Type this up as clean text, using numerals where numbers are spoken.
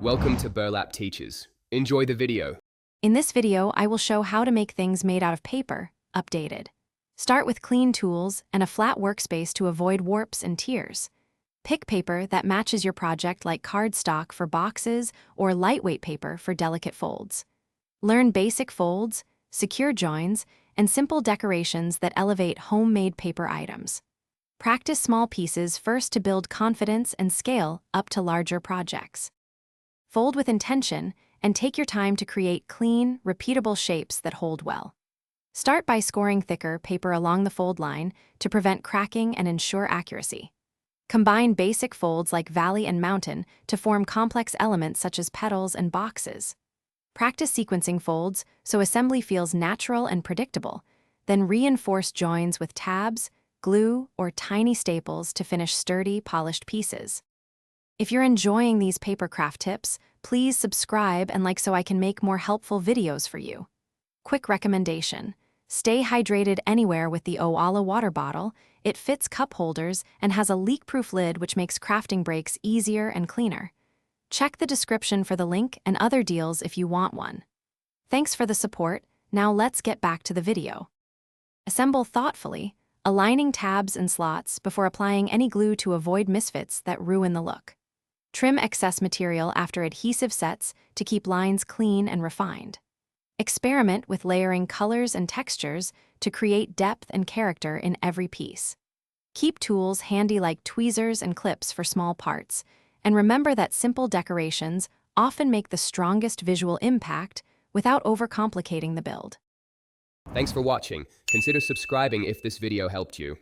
Welcome to Burlap Teachers. Enjoy the video. In this video, I will show how to make things made out of paper, updated. Start with clean tools and a flat workspace to avoid warps and tears. Pick paper that matches your project like cardstock for boxes or lightweight paper for delicate folds. Learn basic folds, secure joins, and simple decorations that elevate homemade paper items. Practice small pieces first to build confidence and scale up to larger projects. Fold with intention and take your time to create clean, repeatable shapes that hold well. Start by scoring thicker paper along the fold line to prevent cracking and ensure accuracy. Combine basic folds like valley and mountain to form complex elements such as petals and boxes. Practice sequencing folds so assembly feels natural and predictable, then reinforce joins with tabs, glue, or tiny staples to finish sturdy, polished pieces. If you're enjoying these paper craft tips, please subscribe and like so I can make more helpful videos for you. Quick recommendation: stay hydrated anywhere with the Owala water bottle. It fits cup holders and has a leak-proof lid which makes crafting breaks easier and cleaner. Check the description for the link and other deals if you want one. Thanks for the support. Now let's get back to the video. Assemble thoughtfully, aligning tabs and slots before applying any glue to avoid misfits that ruin the look. Trim excess material after adhesive sets to keep lines clean and refined. Experiment with layering colors and textures to create depth and character in every piece. Keep tools handy like tweezers and clips for small parts, and remember that simple decorations often make the strongest visual impact without overcomplicating the build. Thanks for watching. Consider subscribing if this video helped you.